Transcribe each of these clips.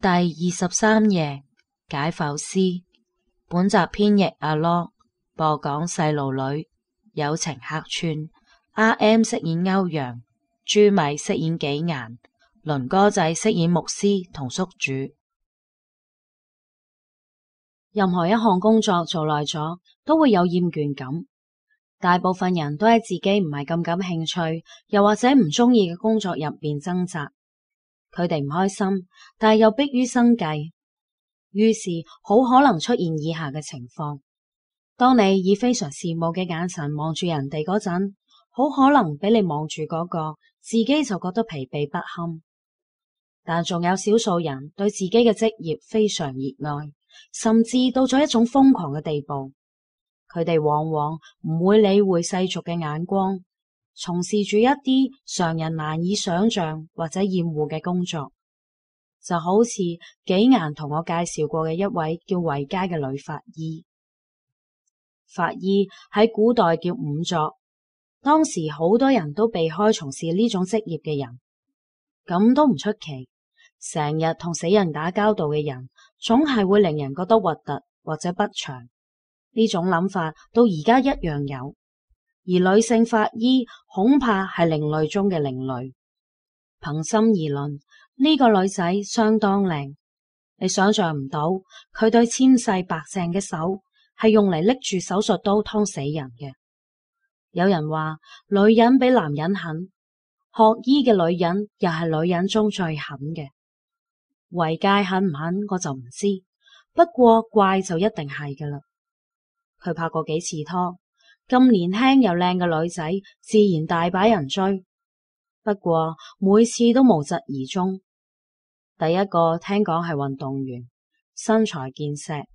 第23夜解剖師。本集編譯阿羅，播講細路女。友情客串 RM 飾演歐陽，朱米飾演紀顏，倫哥仔飾演牧師同宿主。任何一項工作做耐咗都會有厭倦感，大部分人都喺自己唔係咁感興趣又或者唔鍾意嘅工作入邊掙扎。佢哋唔開心，但係又迫於生計，於是好可能出現以下嘅情況：當你以非常羨慕嘅眼神望住人哋嗰陣，好可能俾你望住嗰個自己就覺得疲憊不堪。但仲有少數人對自己嘅職業非常熱愛，甚至到咗一種瘋狂嘅地步。佢哋往往唔會理會世俗嘅眼光，從事住一啲常人難以想象或者厭惡嘅工作，就好似紀顏同我介紹過嘅一位叫維佳嘅女法醫。法醫喺古代叫仵作，當時好多人都避開從事呢種職業嘅人，咁都唔出奇。成日同死人打交道嘅人，總係會令人覺得核突或者不祥。呢種諗法到而家一樣有。而女性法醫恐怕係另類中嘅另類。憑心而論，呢個女仔相當靚，你想象唔到佢對纖細白淨嘅手係用嚟拎住手術刀劏死人嘅。有人話女人比男人狠，學醫嘅女人又係女人中最狠嘅。維佳狠唔狠我就唔知，不過怪就一定係㗎喇。佢拍過幾次拖，咁年輕又靚嘅女仔，自然大把人追。不過每次都無疾而終。第一個聽講係運動員，身材健碩。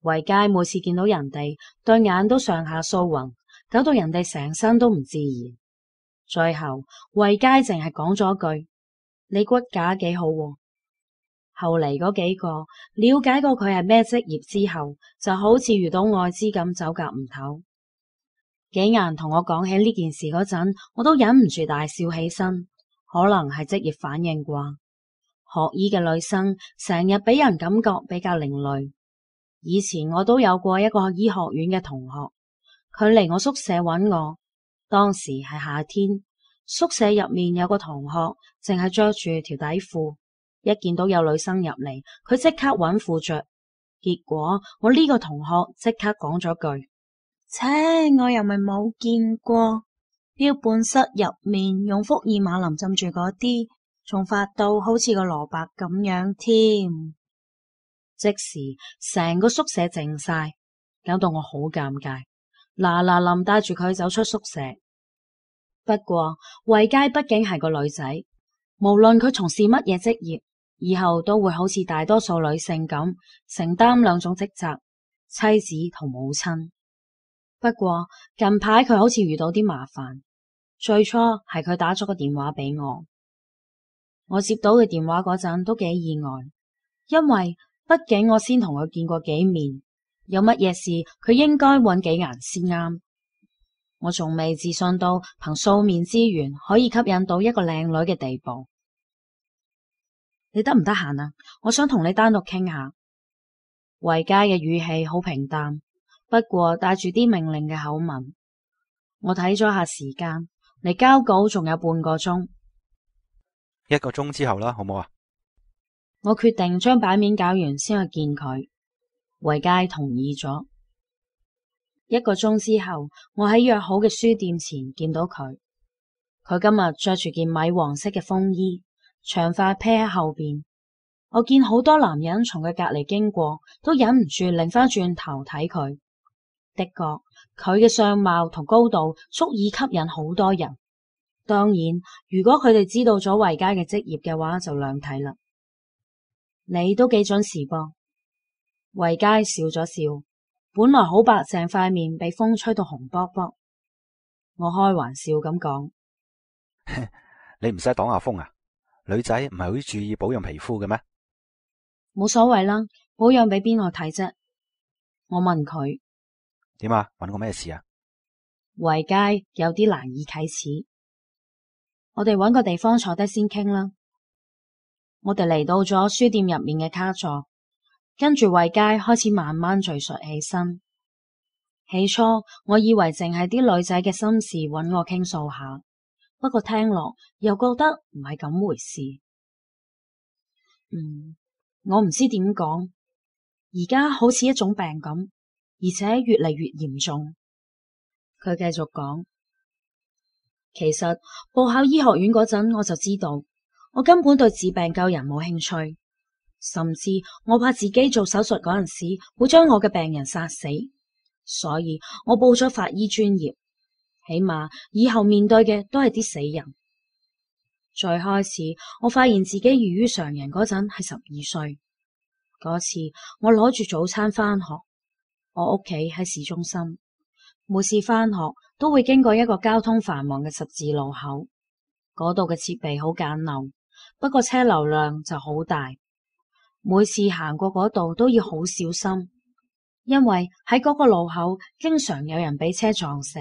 維佳每次見到人哋，對眼都上下掃勻，搞到人哋成身都唔自然。最後維佳淨係講咗句：你骨架幾好喎。後嚟嗰幾個了解過佢係咩職業之後，就好似遇到愛滋咁走夾唔唞。紀顏同我講起呢件事嗰陣，我都忍唔住大笑起身，可能係職業反應啩。學醫嘅女生成日俾人感覺比較另類。以前我都有過一個醫學院嘅同學，佢嚟我宿舍揾我，當時係夏天，宿舍入面有個同學淨係着住條底褲。一見到有女生入嚟，佢即刻揾褲着。結果我呢個同學即刻講咗句：切，我又咪冇見過標本室入面用福爾馬林浸住嗰啲，仲發到好似個蘿蔔咁樣添。即時成個宿舍靜晒，搞到我好尷尬，嗱嗱臨帶住佢走出宿舍。不過維佳畢竟係個女仔，無論佢從事乜嘢職業，以後都會好似大多數女性咁承擔兩種職責，妻子同母親。不過近排佢好似遇到啲麻煩，最初係佢打咗個電話俾我，我接到嘅電話嗰陣都幾意外，因為畢竟我先同佢見過幾面，有乜嘢事佢應該揾紀顏先啱。我仲未自信到憑素面之緣可以吸引到一個靚女嘅地步。你得唔得閒啊？我想同你單獨傾下。維佳嘅語氣好平淡，不過帶住啲命令嘅口吻。我睇咗下時間，離交稿仲有半個鐘。1個鐘之後啦，好唔好啊？我決定將版面搞完先去見佢。維佳同意咗。1個鐘之後，我喺約好嘅書店前見到佢。佢今日着住件米黃色嘅風衣，長髮披喺後邊。我見好多男人從佢隔籬經過，都忍唔住擰翻轉頭睇佢。的確，佢嘅相貌同高度足以吸引好多人。當然，如果佢哋知道咗維佳嘅職業嘅話，就兩睇啦。你都幾準時噃。維佳笑咗笑，本來好白淨塊面被風吹到紅卜卜。我開玩笑咁講：你唔使擋下風啊？女仔唔係好注意保養皮膚嘅咩？冇所謂啦，保養俾邊個睇啫？我問佢：點啊？搵過咩事啊？維佳有啲難以啟齒。我哋搵個地方坐低先傾啦。我哋嚟到咗書店入面嘅卡座，跟住惠佳開始慢慢敘述起身。起初我以為淨係啲女仔嘅心事揾我傾訴下，不過聽落又覺得唔係咁回事。我唔知點講，而家好似一種病咁，而且越嚟越嚴重。佢繼續講，其實報考醫學院嗰陣我就知道，我根本對治病救人冇興趣，甚至我怕自己做手術嗰陣時會將我嘅病人殺死。所以我報咗法醫專業，起碼以後面對嘅都係啲死人。最開始我發現自己異於常人嗰陣係12歲，嗰次我攞住早餐返學，我屋企喺市中心，每次返學都會經過一個交通繁忙嘅十字路口，嗰度嘅設備好簡陋，不過車流量就好大，每次行過嗰度都要好小心。因為喺嗰個路口經常有人俾車撞死。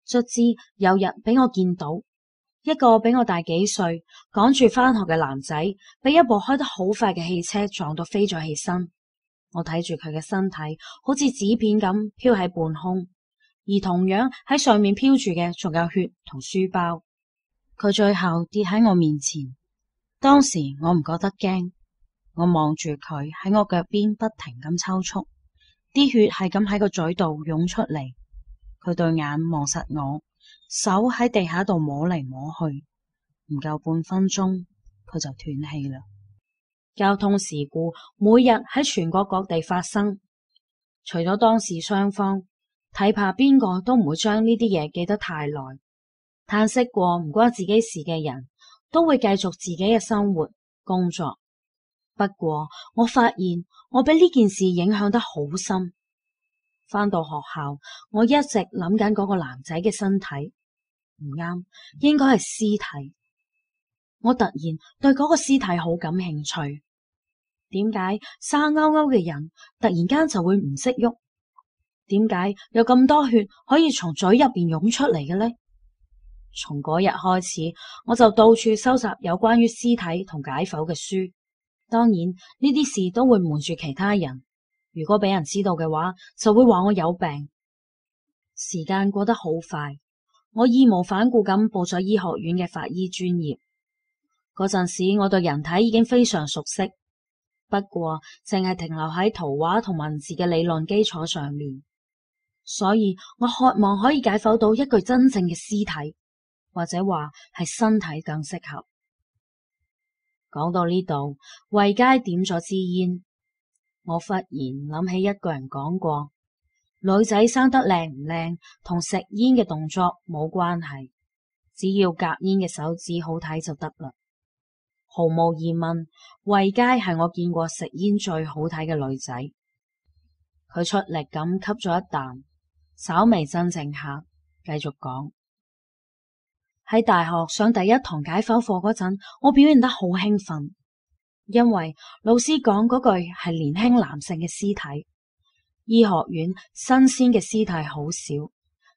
卒之有日俾我見到一個比我大幾歲趕住返學嘅男仔俾一部開得好快嘅汽車撞到飛咗起身。我睇住佢嘅身體好似紙片咁飄喺半空，而同樣喺上面飄住嘅仲有血同書包。佢最後跌喺我面前，當時我唔覺得驚，我望住佢喺我腳邊不停咁抽搐，啲血係咁喺個嘴度湧出嚟。佢對眼望實我，手喺地下度摸嚟摸去，唔夠半分鐘佢就斷氣啦。交通事故每日喺全國各地發生，除咗當事雙方，睇怕邊個都唔會將呢啲嘢記得太耐。嘆息過唔關自己事嘅人都會繼續自己嘅生活工作。不過我發現我俾呢件事影響得好深。返到學校，我一直諗緊嗰個男仔嘅身體，唔啱，應該係屍體。我突然對嗰個屍體好感興趣。點解生勾勾嘅人突然間就會唔識喐？點解有咁多血可以從嘴入邊湧出嚟嘅呢？從嗰日開始，我就到處收集有關於屍體同解剖嘅書。當然呢啲事都會瞞住其他人，如果俾人知道嘅話，就會話我有病。時間過得好快，我義無反顧咁報咗醫學院嘅法醫專業。嗰陣時我對人體已經非常熟悉，不過淨係停留喺圖畫同文字嘅理論基礎上面，所以我渴望可以解剖到一具真正嘅屍體，或者話係身體更適合。講到呢度，惠佳點咗支煙，我忽然諗起一個人講過，女仔生得靚唔靚同食煙嘅動作冇關係，只要夾煙嘅手指好睇就得啦。毫無疑問，惠佳係我見過食煙最好睇嘅女仔。佢出力咁吸咗一啖，稍微鎮靜下，繼續講。喺大學上第一堂解剖課嗰陣，我表現得好興奮，因為老師講嗰句係年輕男性嘅屍體。醫學院新鮮嘅屍體好少，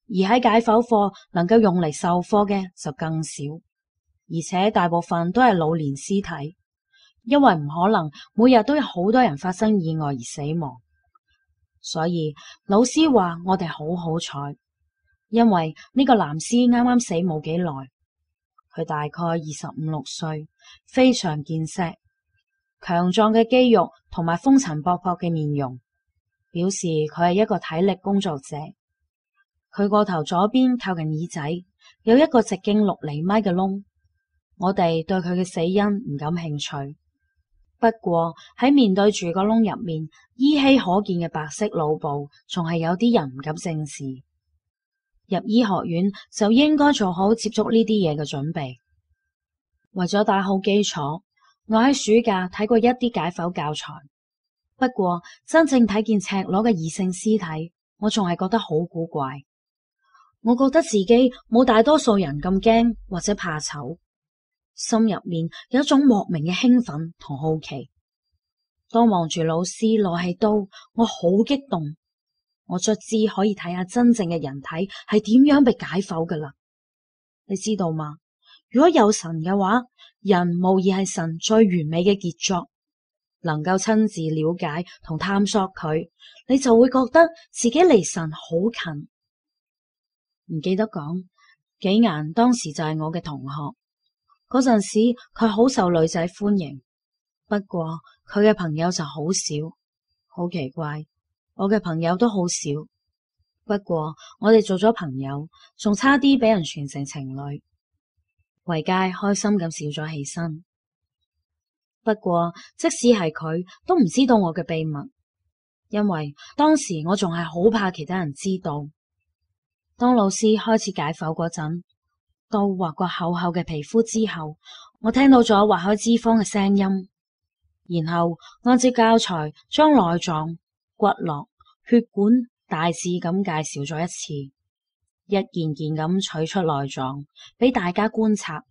而喺解剖課能夠用嚟授課嘅就更少，而且大部分都係老年屍體，因為唔可能每日都有好多人發生意外而死亡。所以老師話我哋好好彩。因為呢個男屍啱啱死冇幾耐，佢大概25-26歲，非常健碩，強壯嘅肌肉同埋風塵僕僕嘅面容，表示佢係一個體力工作者。佢個頭左邊靠近耳仔，有一個直徑6厘米嘅窿。我哋對佢嘅死因唔感興趣，不過喺面對住個窿入面依稀可見嘅白色腦部，仲係有啲人唔敢正視。入醫學院就應該做好接觸呢啲嘢嘅準備。為咗打好基礎，我喺暑假睇過一啲解剖教材。不過真正睇見赤裸嘅異性屍體，我仲係覺得好古怪。我覺得自己冇大多數人咁驚或者怕醜，心入面有一種莫名嘅興奮同好奇。當望住老師攞起刀，我好激動。我卒之可以睇下真正嘅人體係點樣被解剖㗎喇。你知道嗎？如果有神嘅話，人無疑係神最完美嘅傑作，能夠親自了解同探索佢，你就會覺得自己離神好近。唔記得講，紀顏當時就係我嘅同學，嗰陣時佢好受女仔歡迎，不過佢嘅朋友就好少，好奇怪，我嘅朋友都好少。不過我哋做咗朋友，仲差啲俾人傳成情侶。維佳開心咁笑咗起身。不過即使係佢，都唔知道我嘅秘密，因為當時我仲係好怕其他人知道。當老師開始解剖嗰陣，到劃過厚厚嘅皮膚之後，我聽到咗劃開脂肪嘅聲音，然後按照教材將內臟、骨骼、血管大致咁介紹咗一次，一件件咁取出內臟俾大家觀察，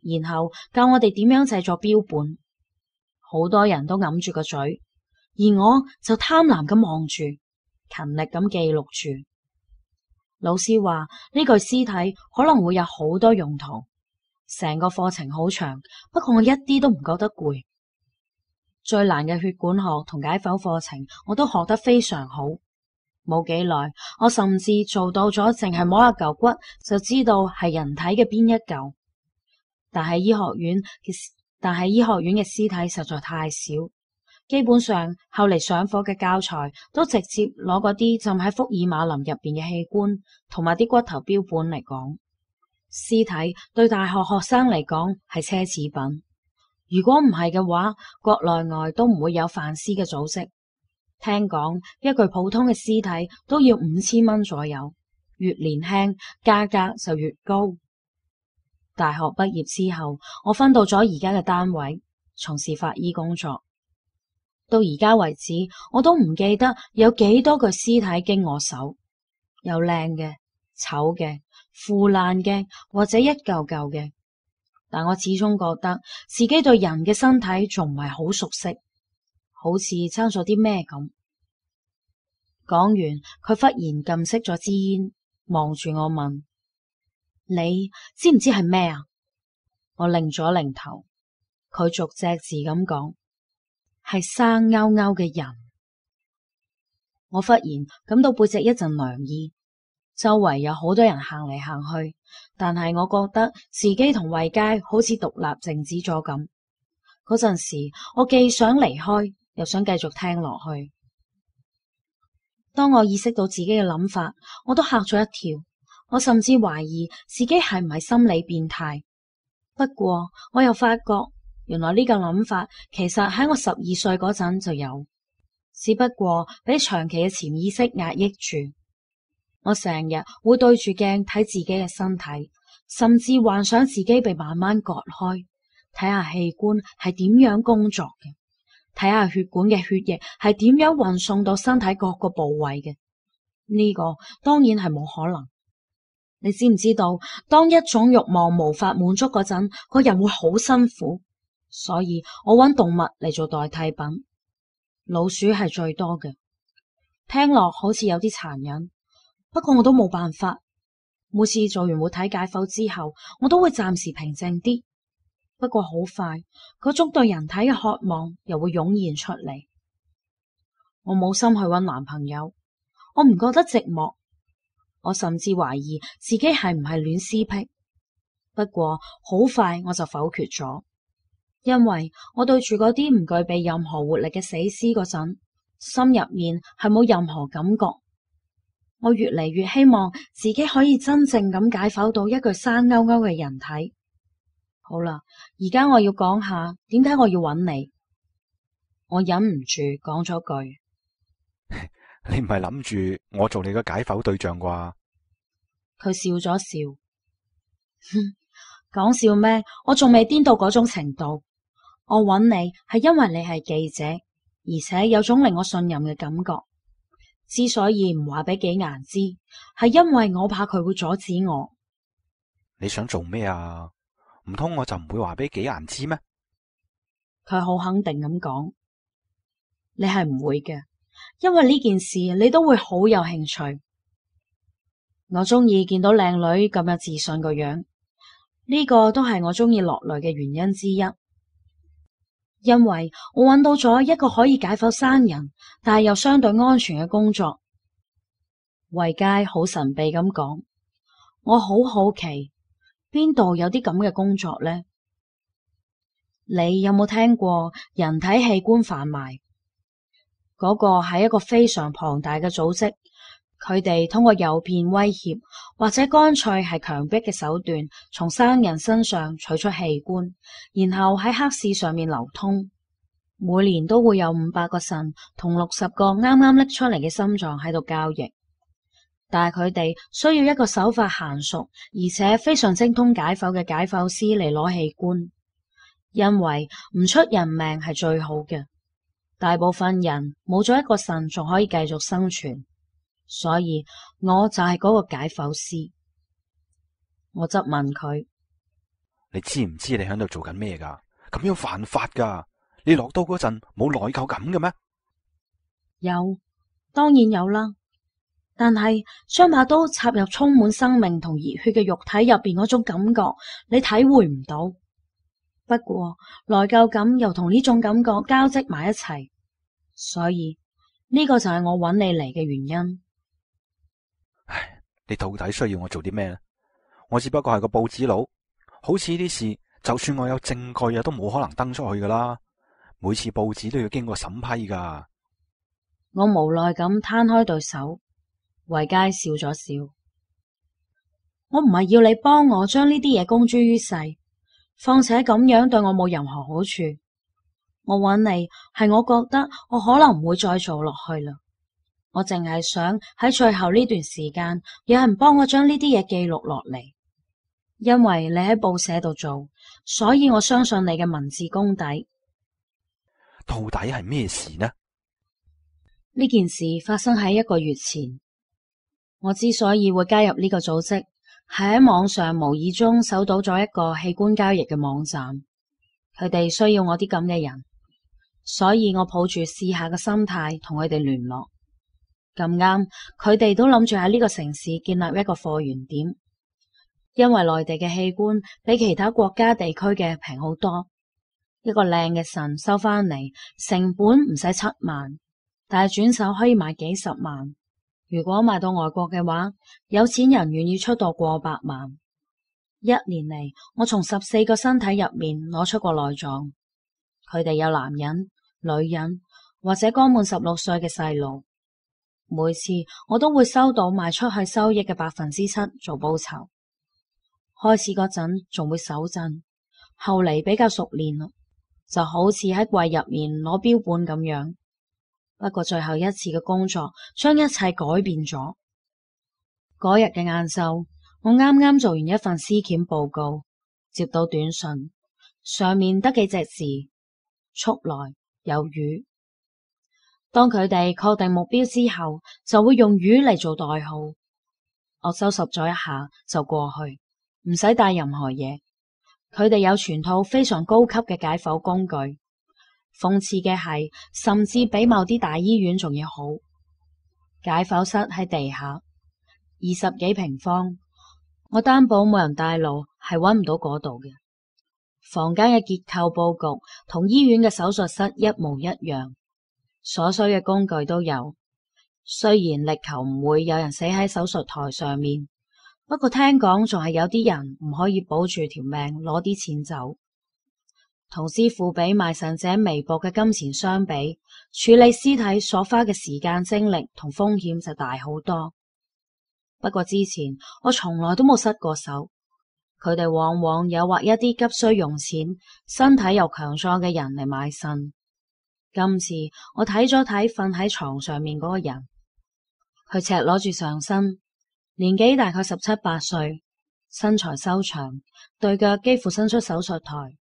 然後教我哋點樣製作標本。好多人都揞住個嘴，而我就貪婪咁望住，勤力咁記錄住。老師話呢具屍體可能會有好多用途，成個課程好長，不過我一啲都唔覺得攰。最難嘅血管學同解剖課程我都學得非常好，冇幾耐我甚至做到咗淨係摸一嚿骨就知道係人體嘅邊一嚿。但係醫學院嘅屍體實在太少，基本上後嚟上課嘅教材都直接攞嗰啲浸喺福爾馬林入邊嘅器官同埋啲骨頭標本嚟講。屍體對大學學生嚟講係奢侈品，如果唔係嘅話，國內外都唔會有販屍嘅組織。聽講一具普通嘅屍體都要5000蚊左右，越年輕價格就越高。大學畢業之後，我分到咗而家嘅單位，從事法醫工作。到而家為止，我都唔記得有幾多具屍體經我手，有靚嘅、醜嘅、腐爛嘅，或者一嚿嚿嘅。但我始終覺得自己對人嘅身體仲唔係好熟悉，好似爭咗啲咩咁。講完，佢忽然撳熄咗支煙，望住我問：你知唔知係咩啊？我擰咗擰頭，佢逐隻字咁講：係生勾勾嘅人。我忽然感到背脊一陣涼意，周圍有好多人行嚟行去，但係我覺得自己同維佳好似獨立靜止咗咁。嗰陣時，我既想離開，又想繼續聽落去。當我意識到自己嘅諗法，我都嚇咗一跳。我甚至懷疑自己係唔係心理變態。不過我又發覺，原來呢個諗法其實喺我12歲嗰陣就有，只不過俾長期嘅潛意識壓抑住。我成日會對住鏡睇自己嘅身體，甚至幻想自己被慢慢割開，睇下器官係點樣工作嘅，睇下血管嘅血液係點樣運送到身體各個部位嘅。呢個當然係冇可能。你知唔知道，當一種慾望無法滿足嗰陣，個人會好辛苦，所以我揾動物嚟做代替品。老鼠係最多嘅，聽落好似有啲殘忍，不過我都冇辦法。每次做完活體解剖之後，我都會暫時平靜啲，不過好快，嗰種對人體嘅渴望又會湧現出嚟。我冇心去揾男朋友，我唔覺得寂寞。我甚至懷疑自己係唔係戀屍癖，不過好快我就否決咗，因為我對住嗰啲唔具備任何活力嘅死屍嗰陣，心入面係冇任何感覺。我越嚟越希望自己可以真正咁解剖到一具生勾勾嘅人體。好啦，而家我要講下點解我要揾你。我忍唔住講咗句：你唔係諗住我做你個解剖對象啩？佢笑咗笑，講笑咩？我仲未癲到嗰種程度。我揾你係因為你係記者，而且有種令我信任嘅感覺。之所以唔話俾紀顏知，係因為我怕佢會阻止我。你想做咩啊？唔通我就唔會話俾紀顏知咩？佢好肯定咁講：你係唔會嘅。因為呢件事你都會好有興趣。我鍾意見到靚女咁有自信個樣，呢個都係我鍾意落淚嘅原因之一，因為我揾到咗一個可以解剖生人，但係又相對安全嘅工作。維佳好神秘咁講，我好好奇邊度有啲咁嘅工作呢？你有冇聽過人體器官販賣？嗰個係一個非常龐大嘅組織，佢哋通過誘騙、威脅或者乾脆係強迫嘅手段，從生人身上取出器官，然後喺黑市上面流通。每年都會有500個腎同60個啱啱拎出嚟嘅心臟喺度交易，但係佢哋需要一個手法嫻熟而且非常精通解剖嘅解剖師嚟攞器官，因為唔出人命係最好嘅。大部分人冇咗一個腎仲可以繼續生存，所以我就係嗰個解剖師。我質問佢：你知唔知你喺度做緊咩㗎？咁樣犯法㗎！你落刀嗰陣冇內疚感嘅咩？有，當然有啦。但係將把刀插入充滿生命同熱血嘅肉體入邊嗰種感覺，你體會唔到。不過內疚感又同呢種感覺交織埋一齊，所以呢個就係我揾你嚟嘅原因。唉，你到底需要我做啲咩呢？我只不過係個報紙佬，好似呢啲事，就算我有證據啊，都冇可能登出去噶啦。每次報紙都要經過審批噶。我無奈咁攤開對手，維佳笑咗笑。我唔係要你幫我將呢啲嘢公諸於世，況且咁樣對我冇任何好處。我揾你係我覺得我可能唔會再做落去啦。我淨係想喺最後呢段時間，有人幫我將呢啲嘢記錄落嚟。因為你喺報社度做，所以我相信你嘅文字功底。到底係咩事呢？呢件事發生喺1個月前。我之所以會加入呢個組織，係喺網上無意中搜到咗一個器官交易嘅網站，佢哋需要我啲咁嘅人，所以我抱住試下嘅心態同佢哋聯絡。咁啱，佢哋都諗住喺呢個城市建立一個貨源點，因為內地嘅器官比其他國家地區嘅平好多。一個靚嘅腎收返嚟，成本唔使7萬，但係轉手可以賣幾十萬。如果賣到外國嘅話，有錢人願意出到過百萬。1年嚟，我從14個身體入面攞出過內臟，佢哋有男人、女人或者剛滿16歲嘅細路。每次我都會收到賣出去收益嘅7%做報酬。開始嗰陣仲會手震，後嚟比較熟練啦，就好似喺櫃入面攞標本咁樣。不過最後一次嘅工作將一切改變咗。嗰日嘅晏晝，我啱啱做完一份屍檢報告，接到短信，上面得幾隻字：速來有魚。當佢哋確定目標之後，就會用魚嚟做代號。我收拾咗一下就過去，唔使帶任何嘢。佢哋有全套非常高級嘅解剖工具。諷刺嘅係，甚至比某啲大醫院仲要好。解剖室喺地下，20幾平方，我擔保冇人帶路係搵唔到嗰度嘅。房間嘅結構佈局同醫院嘅手術室一模一樣，所需嘅工具都有。雖然力求唔會有人死喺手術台上面，不過聽講仲係有啲人唔可以保住條命攞啲錢走。同師傅比賣腎者微薄嘅金錢相比，處理屍體所花嘅時間、精力同風險就大好多。不過之前我從來都冇失過手，佢哋往往誘惑一啲急需用錢、身體又強壯嘅人嚟買腎。今次我睇咗睇瞓喺床上面嗰個人，佢赤裸住上身，年紀大概17、18歲，身材修長，對腳幾乎伸出手術台。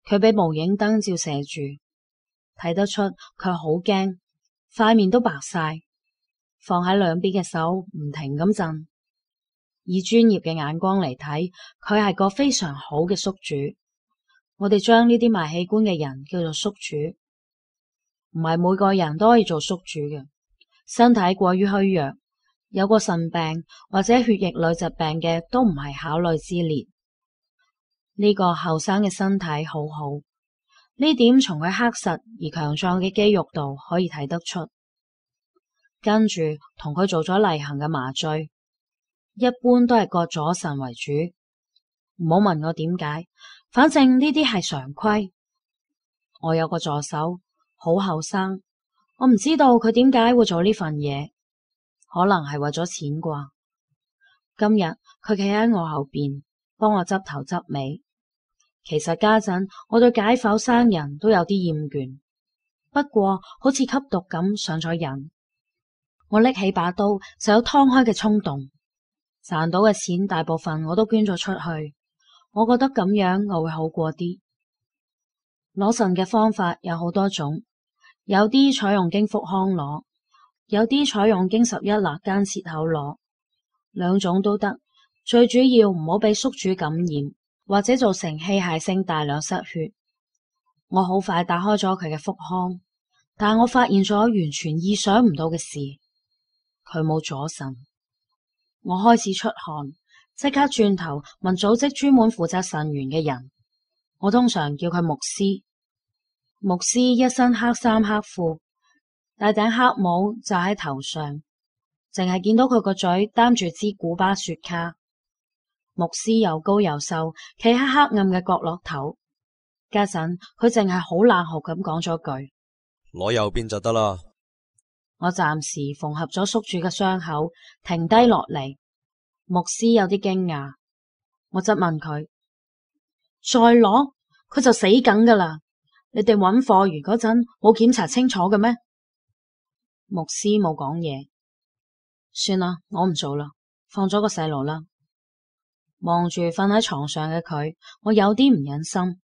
佢俾無影燈照射住，睇得出佢好驚，塊面都白晒，放喺兩邊嘅手唔停咁震。以專業嘅眼光嚟睇，佢係個非常好嘅宿主。我哋將呢啲賣器官嘅人叫做宿主。唔係每個人都可以做宿主嘅，身體過於虛弱，有過腎病或者血液類疾病嘅都唔係考慮之列。呢個後生嘅身體好好，呢點從佢黑實而強壯嘅肌肉度可以睇得出。跟住同佢做咗例行嘅麻醉，一般都係割左腎為主。唔好問我點解，反正呢啲係常規。我有個助手，好後生，我唔知道佢點解會做呢份嘢，可能係為咗錢啩。今日佢企喺我後邊，幫我執頭執尾。其實家陣我對解剖生人都有啲厭倦，不過好似吸毒咁上咗癮。我拎起把刀就有劏開嘅衝動，賺到嘅錢大部分我都捐咗出去。我覺得咁樣我會好過啲。攞腎嘅方法有好多種，有啲採用經腹腔攞，有啲採用經11肋間切口攞，兩種都得。最主要唔好俾宿主感染，或者造成器械性大量失血。我好快打開咗佢嘅腹腔，但我發現咗完全意想唔到嘅事，佢冇左腎。我開始出汗，即刻轉頭問組織專門負責腎源嘅人，我通常叫佢牧師。牧師一身黑衫黑褲，戴頂黑帽罩喺頭上，淨係見到佢個嘴擔住支古巴雪茄。牧師又高又瘦，企喺黑暗嘅角落頭。家陣佢淨係好冷酷咁講咗句：攞右邊就得啦。我暫時縫合咗宿主嘅傷口，停低落嚟。牧師有啲驚訝，我質問佢：再攞佢就死梗噶啦！你哋揾貨源嗰陣冇檢查清楚嘅咩？牧師冇講嘢。算啦，我唔做啦，放咗個細路啦。望住瞓喺床上嘅佢，我有啲唔忍心。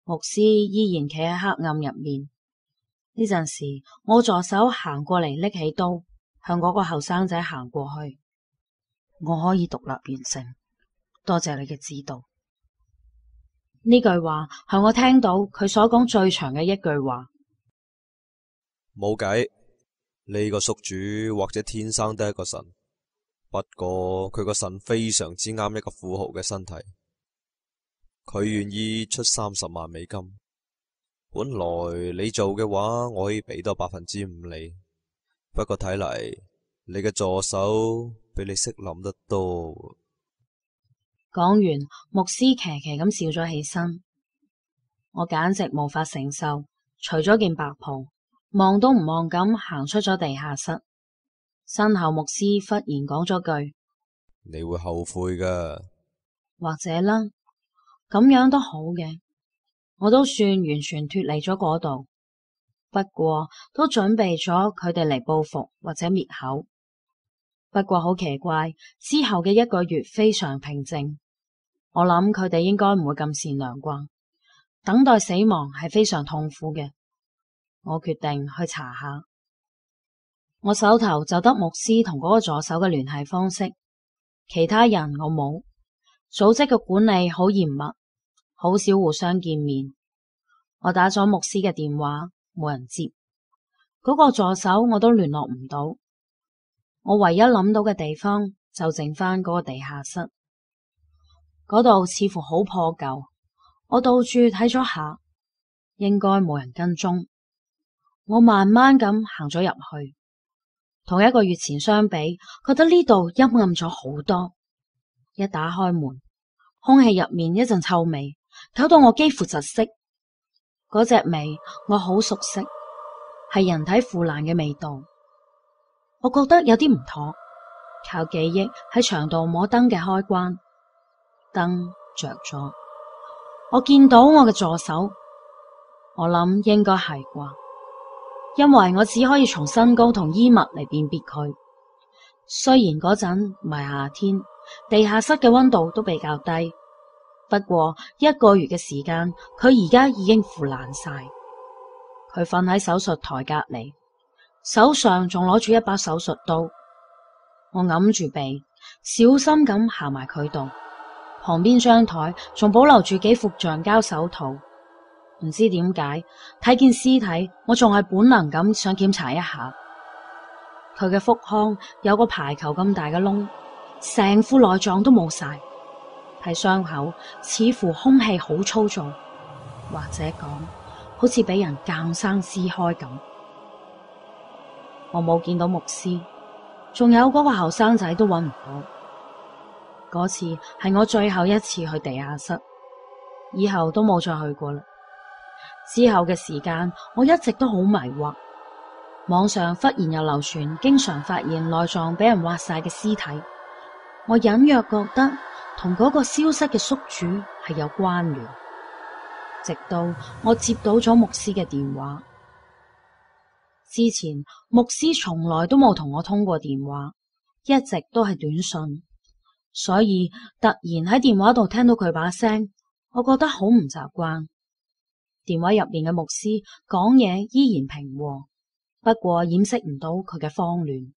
牧師依然企喺黑暗入面。呢陣時，我助手行過嚟拎起刀，向嗰個後生仔行過去。我可以獨立完成，多謝你嘅指導。呢句話係我聽到佢所講最長嘅一句話。冇計，呢個宿主或者天生得一個腎，不過佢個腎非常之啱一個富豪嘅身體。佢願意出30萬美金。本來你做嘅話，我可以俾多5%你，不過睇嚟你嘅助手比你識諗得多。講完，牧師騎騎咁笑咗起身，我簡直無法承受，除咗件白袍，望都唔望咁行出咗地下室。身後牧師忽然講咗句：你會後悔㗎。或者啦，咁樣都好嘅，我都算完全脫離咗嗰度，不過都準備咗佢哋嚟報復或者滅口。不過好奇怪，之後嘅1個月非常平靜。我諗佢哋應該唔會咁善良啩。等待死亡係非常痛苦嘅。我決定去查下。我手頭就得牧師同嗰個助手嘅聯繫方式，其他人我冇。組織嘅管理好嚴密，好少互相見面。我打咗牧師嘅電話，冇人接。嗰個助手我都聯絡唔到。我唯一諗到嘅地方就剩返嗰個地下室。嗰度似乎好破舊，我到處睇咗下，應該冇人跟蹤。我慢慢咁行咗入去，同1個月前相比，覺得呢度陰暗咗好多。一打開門，空氣入面一陣臭味，搞到我幾乎窒息。嗰隻味我好熟悉，係人體腐爛嘅味道。我覺得有啲唔妥，靠記憶喺牆度摸燈嘅開關。燈着咗，我見到我嘅助手，我諗應該係啩，因為我只可以從身高同衣物嚟辨別佢。雖然嗰陣唔係夏天，地下室嘅溫度都比較低，不過1個月嘅時間，佢而家已經腐爛晒。佢瞓喺手術台隔籬，手上仲攞住一把手術刀。我揞住鼻，小心咁行埋佢度。旁邊張台仲保留住幾副橡膠手套，唔知點解睇見屍體，我仲係本能咁想檢查一下。佢嘅腹腔有個排球咁大嘅窿，成副內臟都冇晒，喺傷口似乎空氣好粗糙，或者講好似俾人硬生撕開咁。我冇見到牧師，仲有嗰個後生仔都揾唔到。嗰次係我最後一次去地下室，以後都冇再去過啦。之後嘅時間，我一直都好迷惑。網上忽然又流傳，經常發現內臟俾人挖晒嘅屍體，我隱約覺得同嗰個消失嘅宿主係有關聯。直到我接到咗牧師嘅電話，之前牧師從來都冇同我通過電話，一直都係短信，所以突然喺電話度聽到佢把聲，我覺得好唔習慣。電話入邊嘅牧師講嘢依然平和，不過掩飾唔到佢嘅慌亂。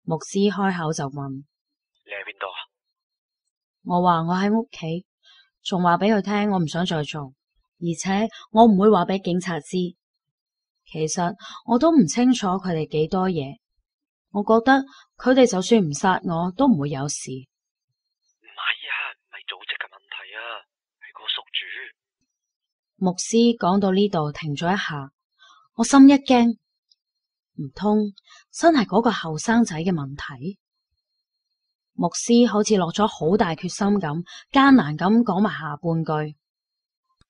牧師開口就問：你喺邊度啊？我話我喺屋企，仲話俾佢聽我唔想再做，而且我唔會話俾警察知。其實我都唔清楚佢哋幾多嘢，我覺得佢哋就算唔殺我都唔會有事。唔係啊，唔係組織嘅問題啊，係個宿主。牧師講到呢度停咗一下，我心一驚，唔通真係嗰個後生仔嘅問題？牧師好似落咗好大決心咁，艱難咁講埋下半句。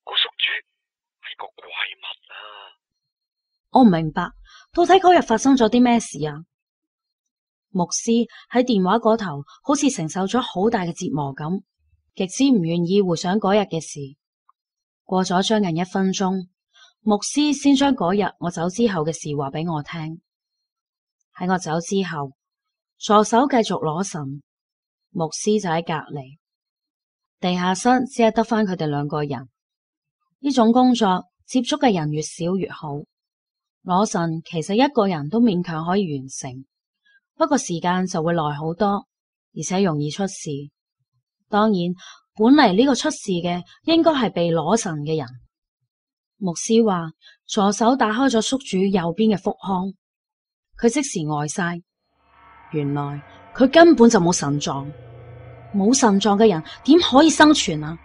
個宿主係個怪物啊！我唔明白，到底嗰日發生咗啲咩事啊？牧師喺電話嗰頭好似承受咗好大嘅折磨咁，極之唔願意回想嗰日嘅事。過咗將近1分鐘，牧師先將嗰日我走之後嘅事話俾我聽。喺我走之後，助手繼續攞神，牧師就喺隔籬。地下室只係得返佢哋2個人。呢種工作接觸嘅人越少越好。攞神其實1個人都勉強可以完成，不過時間就會耐好多，而且容易出事。當然，本嚟呢個出事嘅應該係被攞神嘅人。牧師話助手打開咗宿主右邊嘅腹腔，佢即時呆晒。原來佢根本就冇腎臟，冇腎臟嘅人點可以生存啊？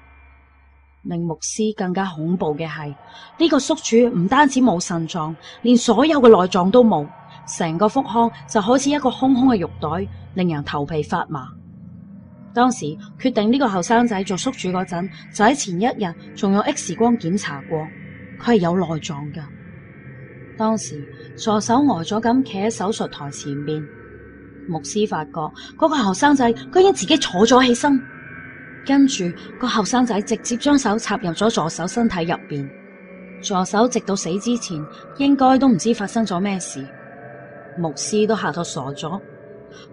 令牧師更加恐怖嘅係，呢個宿主唔單止冇腎臟，連所有嘅內臟都冇，成個腹腔就好似一個空空嘅肉袋，令人頭皮發麻。當時決定呢個後生仔做宿主嗰陣，就喺前1日仲用 X 光檢查過，佢係有內臟噶。當時助手呆咗咁企喺手術台前面，牧師發覺嗰個後生仔居然自己坐咗起身。跟住個後生仔直接將手插入咗助手身體入邊，助手直到死之前應該都唔知發生咗咩事，牧師都嚇到傻咗。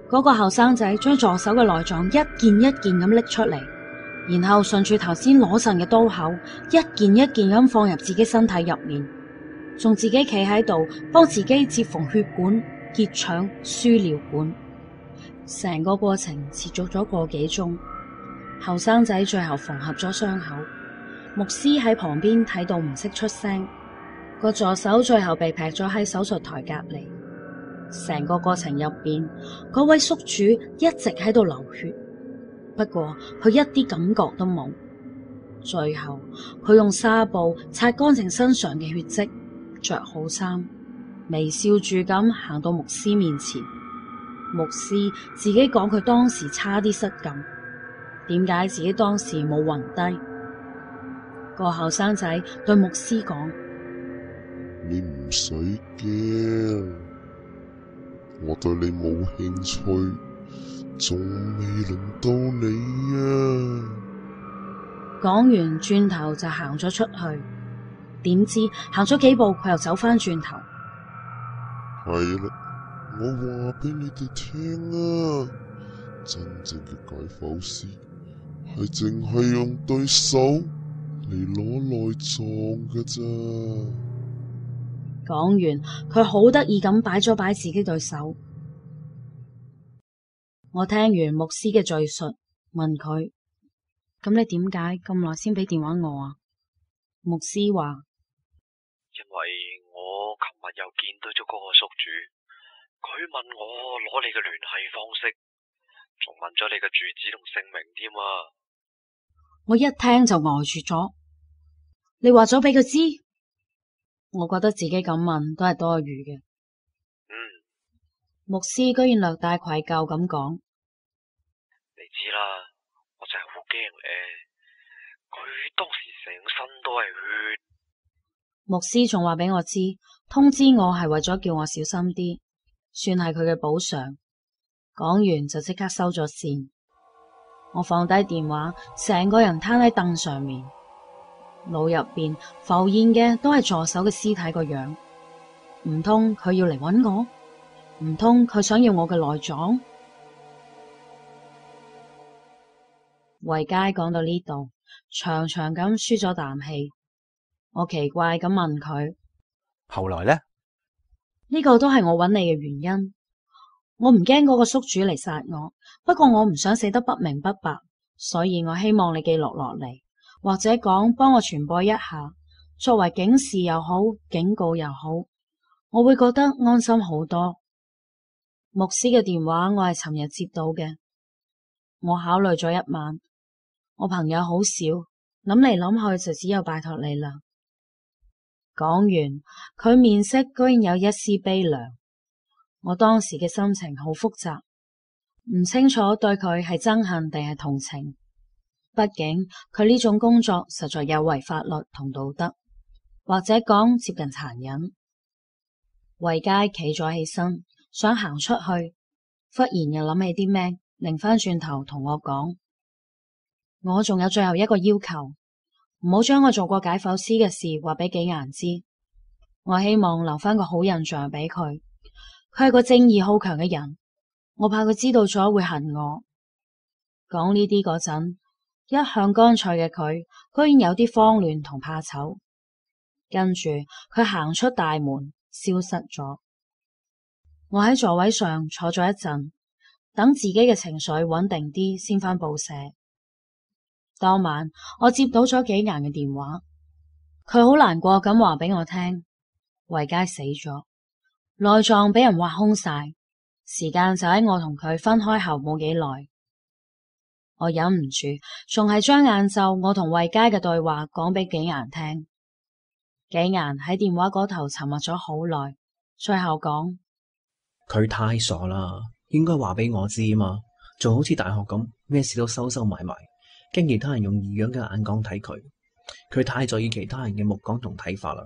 嗰個後生仔將助手嘅內臟一件一件咁拎出嚟，然後順住頭先攞神嘅刀口，一件一件咁放入自己身體入面，仲自己企喺度幫自己接縫血管、結腸、輸尿管。成個過程持續咗個幾鐘。後生仔最後縫合咗傷口，牧師喺旁邊睇到唔識出聲，個助手最後被劈咗喺手術台隔籬。成個過程入邊，嗰位宿主一直喺度流血，不過佢一啲感覺都冇。最後佢用紗布擦乾淨身上嘅血跡，着好衫，微笑住咁行到牧師面前。牧師自己講佢當時差啲失禁。點解自己當時冇暈低？個後生仔對牧師講：你唔使驚，我對你冇興趣，仲未輪到你啊！講完轉頭就行咗出去，點知行咗幾步佢又走返轉頭。係啦，我話俾你哋聽啊，真正嘅解剖師係淨係用對手嚟攞內臟㗎咋。講完，佢好得意咁擺咗擺自己對手。我聽完牧師嘅敘述，問佢：咁你點解咁耐先俾電話我啊？牧師話：因為我琴日又見到咗嗰個宿主，佢問我攞你嘅聯繫方式，仲問咗你嘅住址同姓名添啊。我一聽就呆住咗。你話咗俾佢知？我覺得自己咁問都係多餘嘅。牧師居然略帶愧疚咁講：你知啦，我真係好驚咧。佢當時成身都係血。牧師仲話俾我知，通知我係為咗叫我小心啲，算係佢嘅補償。講完就即刻收咗線。我放低電話，成個人攤喺凳上面，腦入邊浮現嘅都係助手嘅屍體個樣。唔通佢要嚟搵我？唔通佢想要我嘅內臟？維佳講到呢度，長長咁舒咗啖氣。我奇怪咁問佢：後來呢？呢個都係我搵你嘅原因。我唔驚嗰個宿主嚟殺我，不過我唔想死得不明不白，所以我希望你記錄落嚟，或者講幫我傳播一下，作為警示又好，警告又好，我會覺得安心好多。牧師嘅電話我係尋日接到嘅，我考慮咗一晚，我朋友好少，諗嚟諗去就只有拜託你啦。講完，佢面色居然有一絲悲涼。我當時嘅心情好複雜，唔清楚對佢係憎恨定係同情。畢竟佢呢種工作實在有違法律同道德，或者講接近殘忍。維佳企咗起身，想行出去，忽然又諗起啲咩，擰翻轉頭同我講：我仲有最後一個要求，唔好將我做過解剖師嘅事話俾紀顏知。我希望留翻個好印象俾佢。佢係個正義好強嘅人，我怕佢知道咗會恨我。講呢啲嗰陣，一向乾脆嘅佢，居然有啲慌亂同怕醜。跟住佢行出大門，消失咗。我喺座位上坐咗一陣，等自己嘅情緒穩定啲，先返報社。當晚我接到咗紀顏嘅電話，佢好難過咁話俾我聽，維佳死咗。內臟俾人挖空晒，時間就喺我同佢分開後冇幾耐。我忍唔住，仲係將晏晝我同維佳嘅對話講俾紀顏聽。紀顏喺電話嗰頭沉默咗好耐，最後講：佢太傻啦，應該話俾我知嘛，仲好似大學咁，咩事都收收埋埋，驚其他人用異樣嘅眼光睇佢。佢太在意其他人嘅目光同睇法啦。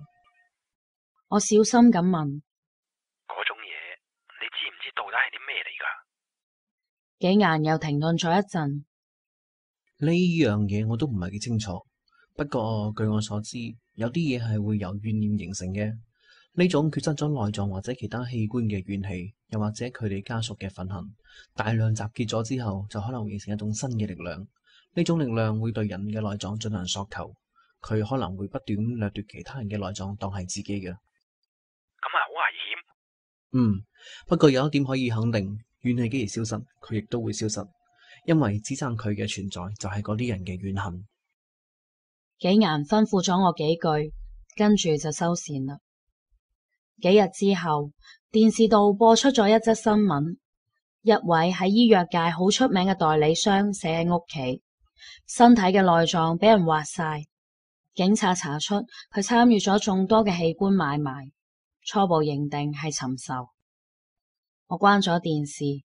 我小心咁問：到底係啲咩嚟㗎？紀顏又停頓咗一陣。呢樣嘢我都唔係幾清楚，不過據我所知，有啲嘢係會由怨念形成嘅。呢種缺失咗內臟或者其他器官嘅怨氣，又或者佢哋家屬嘅憤恨，大量集結咗之後，就可能會形成一種新嘅力量。呢種力量會對人嘅內臟進行索求，佢可能會不斷掠奪其他人嘅內臟當係自己嘅。咁係好危險。不過有一點可以肯定，怨氣幾時消失，佢亦都會消失，因為支撐佢嘅存在就係嗰啲人嘅怨恨。紀顏吩咐咗我幾句，跟住就收線啦。幾日之後，電視度播出咗一則新聞，一位喺醫藥界好出名嘅代理商死喺屋企，身體嘅內臟俾人挖晒，警察查出佢參與咗眾多嘅器官買賣，初步認定係尋仇。我關咗電視，